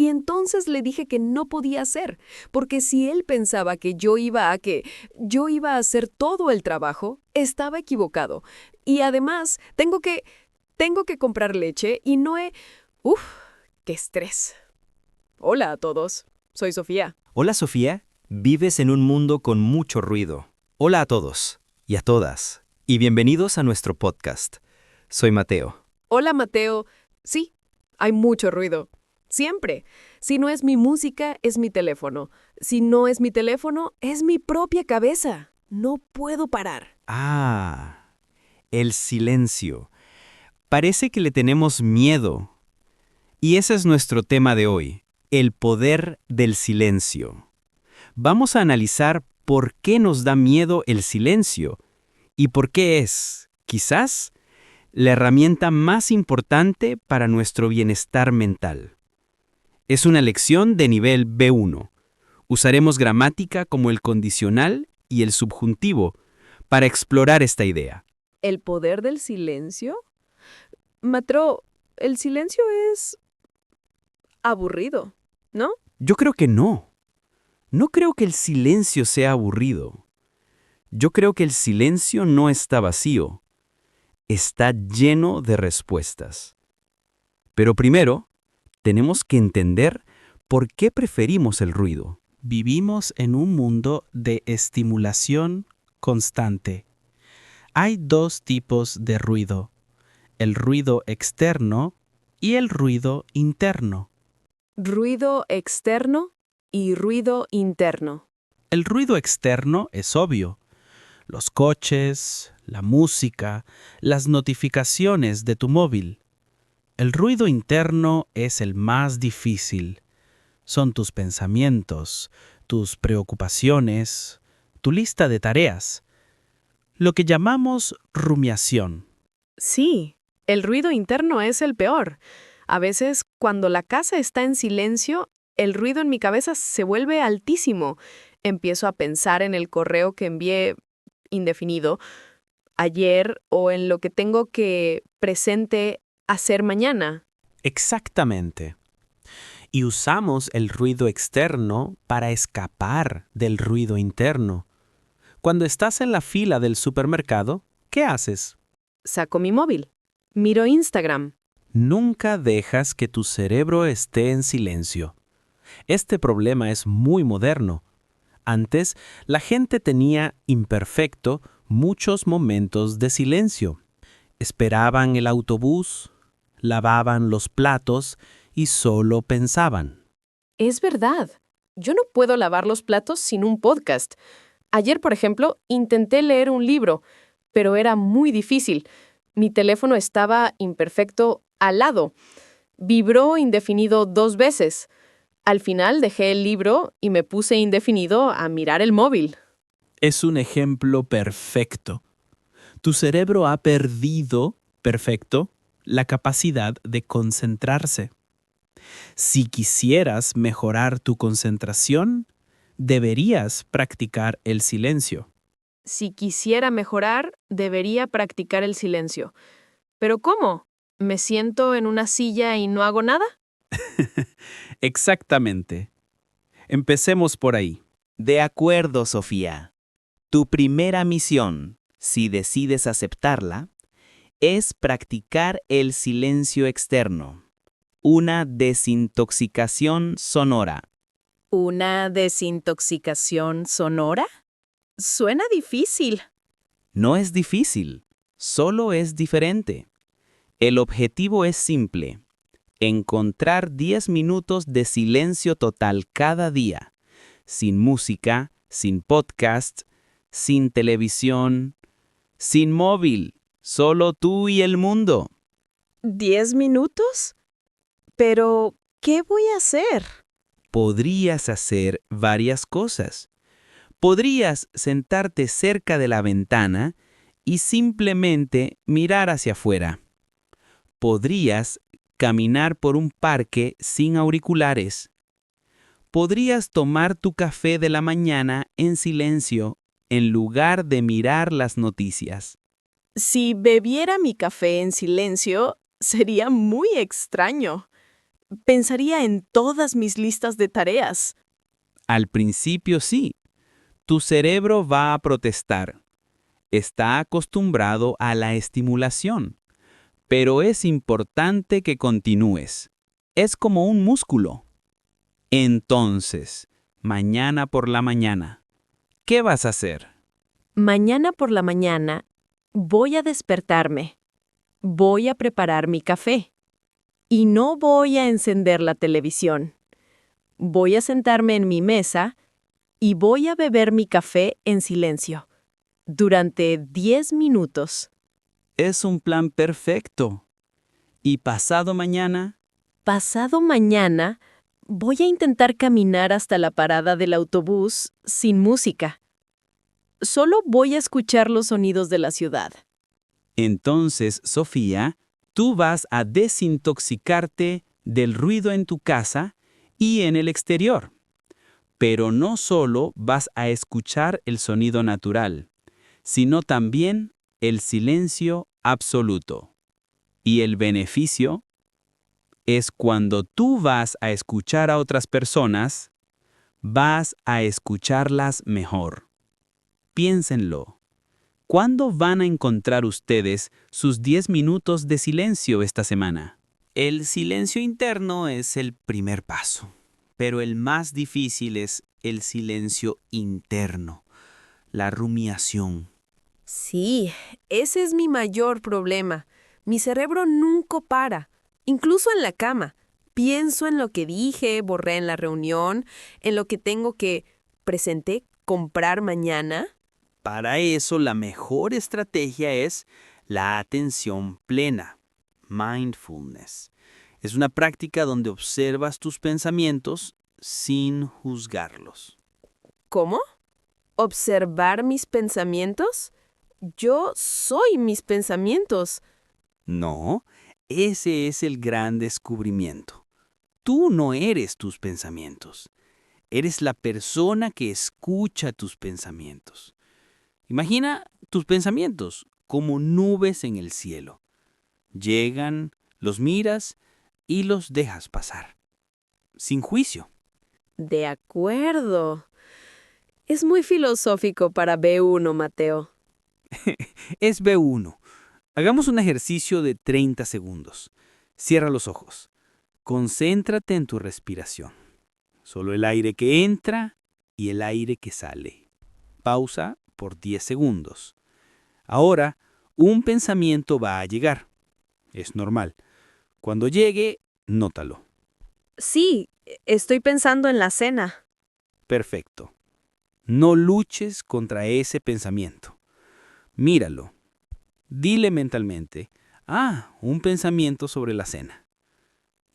Y entonces le dije que no podía hacer, porque si él pensaba que yo iba a hacer todo el trabajo, estaba equivocado. Y además, tengo que comprar leche y no he... ¡Uf! ¡Qué estrés! Hola a todos, soy Sofía. Hola Sofía, vives en un mundo con mucho ruido. Hola a todos y a todas, y bienvenidos a nuestro podcast. Soy Mateo. Hola Mateo. Sí, hay mucho ruido. Siempre. Si no es mi música, es mi teléfono. Si no es mi teléfono, es mi propia cabeza. No puedo parar. El silencio. Parece que le tenemos miedo. Y ese es nuestro tema de hoy, el poder del silencio. Vamos a analizar por qué nos da miedo el silencio y por qué es, quizás, la herramienta más importante para nuestro bienestar mental. Es una lección de nivel B1. Usaremos gramática como el condicional y el subjuntivo para explorar esta idea. ¿El poder del silencio? Matro, el silencio es aburrido, ¿no? Yo creo que no. No creo que el silencio sea aburrido. Yo creo que el silencio no está vacío. Está lleno de respuestas. Pero primero, tenemos que entender por qué preferimos el ruido. Vivimos en un mundo de estimulación constante. Hay dos tipos de ruido, el ruido externo y el ruido interno. Ruido externo y ruido interno. El ruido externo es obvio. Los coches, la música, las notificaciones de tu móvil. El ruido interno es el más difícil. Son tus pensamientos, tus preocupaciones, tu lista de tareas. Lo que llamamos rumiación. Sí, el ruido interno es el peor. A veces, cuando la casa está en silencio, el ruido en mi cabeza se vuelve altísimo. Empiezo a pensar en el correo que envié indefinido ayer o en lo que tengo que presente hacer mañana. Exactamente. Y usamos el ruido externo para escapar del ruido interno. Cuando estás en la fila del supermercado, ¿qué haces? Saco mi móvil, miro Instagram. Nunca dejas que tu cerebro esté en silencio. Este problema es muy moderno. Antes, la gente tenía imperfecto muchos momentos de silencio. Esperaban el autobús, lavaban los platos y solo pensaban. Es verdad, yo no puedo lavar los platos sin un podcast. Ayer, por ejemplo, intenté leer un libro, pero era muy difícil. Mi teléfono estaba imperfecto al lado. Vibró indefinido 2 veces. Al final dejé el libro y me puse indefinido a mirar el móvil. Es un ejemplo perfecto. Tu cerebro ha perdido, perfecto, la capacidad de concentrarse. Si quisieras mejorar tu concentración, deberías practicar el silencio. Si quisiera mejorar, debería practicar el silencio. ¿Pero cómo? ¿Me siento en una silla y no hago nada? Exactamente. Empecemos por ahí. De acuerdo, Sofía. Tu primera misión, si decides aceptarla, es practicar el silencio externo, una desintoxicación sonora. ¿Una desintoxicación sonora? Suena difícil. No es difícil, solo es diferente. El objetivo es simple: encontrar 10 minutos de silencio total cada día, sin música, sin podcast, sin televisión, sin móvil, solo tú y el mundo. ¿10 minutos? Pero, ¿qué voy a hacer? Podrías hacer varias cosas. Podrías sentarte cerca de la ventana y simplemente mirar hacia afuera. Podrías caminar por un parque sin auriculares. Podrías tomar tu café de la mañana en silencio en lugar de mirar las noticias. Si bebiera mi café en silencio, sería muy extraño. Pensaría en todas mis listas de tareas. Al principio sí. Tu cerebro va a protestar. Está acostumbrado a la estimulación. Pero es importante que continúes. Es como un músculo. Entonces, mañana por la mañana, ¿qué vas a hacer? Mañana por la mañana voy a despertarme. Voy a preparar mi café. Y no voy a encender la televisión. Voy a sentarme en mi mesa y voy a beber mi café en silencio. Durante 10 minutos. Es un plan perfecto. ¿Y pasado mañana? Pasado mañana voy a intentar caminar hasta la parada del autobús sin música. Solo voy a escuchar los sonidos de la ciudad. Entonces, Sofía, tú vas a desintoxicarte del ruido en tu casa y en el exterior. Pero no solo vas a escuchar el sonido natural, sino también el silencio absoluto. Y el beneficio es cuando tú vas a escuchar a otras personas, vas a escucharlas mejor. Piénsenlo. ¿Cuándo van a encontrar ustedes sus 10 minutos de silencio esta semana? El silencio interno es el primer paso, pero el más difícil es el silencio interno, la rumiación. Sí, ese es mi mayor problema. Mi cerebro nunca para, incluso en la cama. Pienso en lo que dije, borré en la reunión, en lo que tengo que, presenté, comprar mañana. Para eso la mejor estrategia es la atención plena, mindfulness. Es una práctica donde observas tus pensamientos sin juzgarlos. ¿Cómo? ¿Observar mis pensamientos? Yo soy mis pensamientos. No, ese es el gran descubrimiento. Tú no eres tus pensamientos. Eres la persona que escucha tus pensamientos. Imagina tus pensamientos como nubes en el cielo. Llegan, los miras y los dejas pasar. Sin juicio. De acuerdo. Es muy filosófico para B1, Mateo. Es B1. Hagamos un ejercicio de 30 segundos. Cierra los ojos. Concéntrate en tu respiración. Solo el aire que entra y el aire que sale. Pausa por 10 segundos. Ahora, un pensamiento va a llegar. Es normal. Cuando llegue, nótalo. Sí, estoy pensando en la cena. Perfecto. No luches contra ese pensamiento. Míralo. Dile mentalmente, un pensamiento sobre la cena.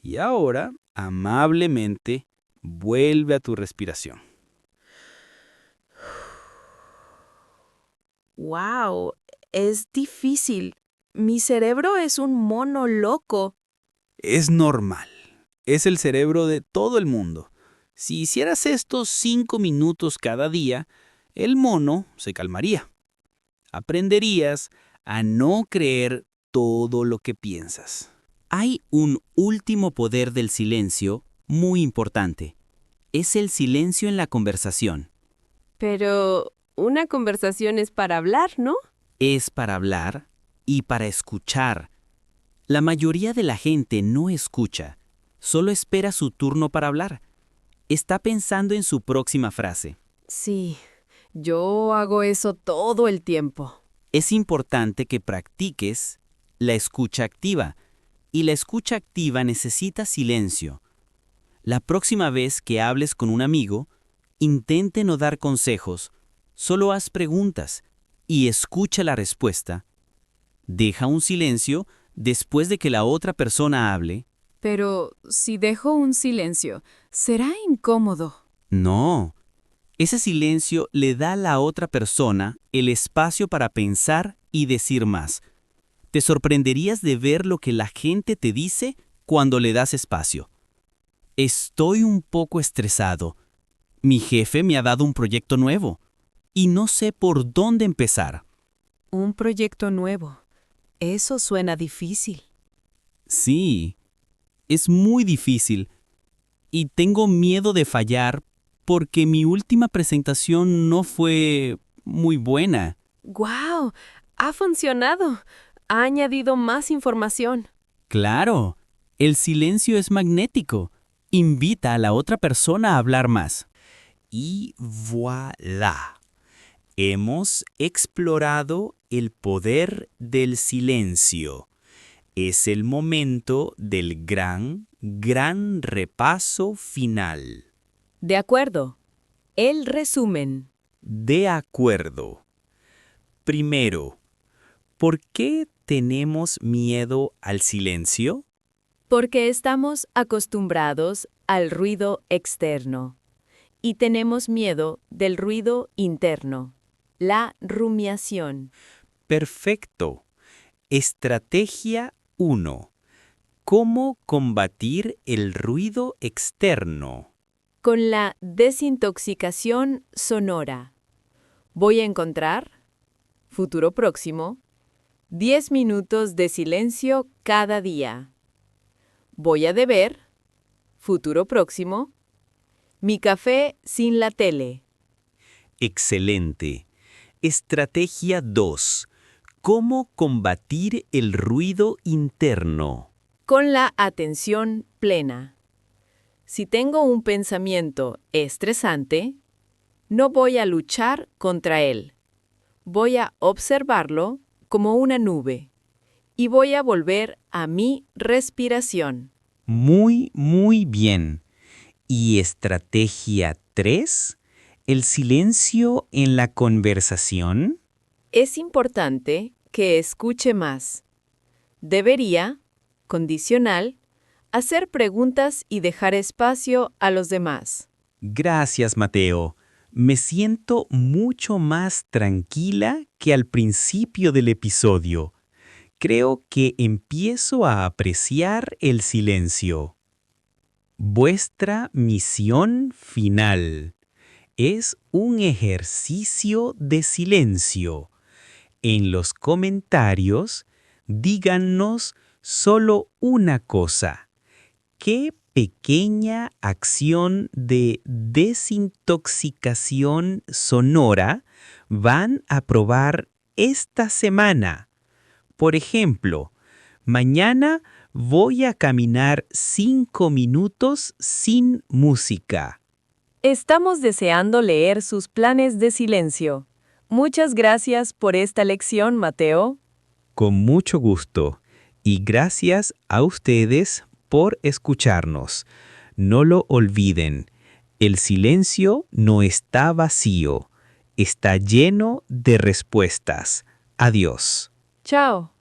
Y ahora, amablemente, vuelve a tu respiración. ¡Wow! Es difícil. Mi cerebro es un mono loco. Es normal. Es el cerebro de todo el mundo. Si hicieras estos 5 minutos cada día, el mono se calmaría. Aprenderías a no creer todo lo que piensas. Hay un último poder del silencio muy importante. Es el silencio en la conversación. Pero una conversación es para hablar, ¿no? Es para hablar y para escuchar. La mayoría de la gente no escucha, solo espera su turno para hablar. Está pensando en su próxima frase. Sí, yo hago eso todo el tiempo. Es importante que practiques la escucha activa, y la escucha activa necesita silencio. La próxima vez que hables con un amigo, intente no dar consejos, solo haz preguntas y escucha la respuesta. Deja un silencio después de que la otra persona hable. Pero si dejo un silencio, será incómodo. No, ese silencio le da a la otra persona el espacio para pensar y decir más. Te sorprenderías de ver lo que la gente te dice cuando le das espacio. Estoy un poco estresado. Mi jefe me ha dado un proyecto nuevo y no sé por dónde empezar. Un proyecto nuevo. Eso suena difícil. Sí, Es muy difícil. Y tengo miedo de fallar porque mi última presentación no fue muy buena. ¡Guau! Ha funcionado. Ha añadido más información. Claro, el silencio es magnético. Invita a la otra persona a hablar más. Y voilà. Hemos explorado el poder del silencio. Es el momento del gran repaso final. De acuerdo. El resumen. De acuerdo. Primero, ¿por qué tenemos miedo al silencio? Porque estamos acostumbrados al ruido externo y tenemos miedo del ruido interno, la rumiación. Perfecto. Estrategia 1. ¿Cómo combatir el ruido externo? Con la desintoxicación sonora. Voy a encontrar, futuro próximo, 10 minutos de silencio cada día. Voy a deber, futuro próximo, mi café sin la tele. Excelente. Estrategia 2. ¿Cómo combatir el ruido interno? Con la atención plena. Si tengo un pensamiento estresante, no voy a luchar contra él. Voy a observarlo como una nube y voy a volver a mi respiración. Muy bien. Y estrategia 3. ¿El silencio en la conversación? Es importante que escuche más. Debería, condicional, hacer preguntas y dejar espacio a los demás. Gracias, Mateo. Me siento mucho más tranquila que al principio del episodio. Creo que empiezo a apreciar el silencio. Vuestra misión final es un ejercicio de silencio. En los comentarios, díganos solo una cosa. ¿Qué pequeña acción de desintoxicación sonora van a probar esta semana? Por ejemplo, mañana voy a caminar 5 minutos sin música. Estamos deseando leer sus planes de silencio. Muchas gracias por esta lección, Mateo. Con mucho gusto. Y gracias a ustedes por escucharnos. No lo olviden, el silencio no está vacío, está lleno de respuestas. Adiós. Chao.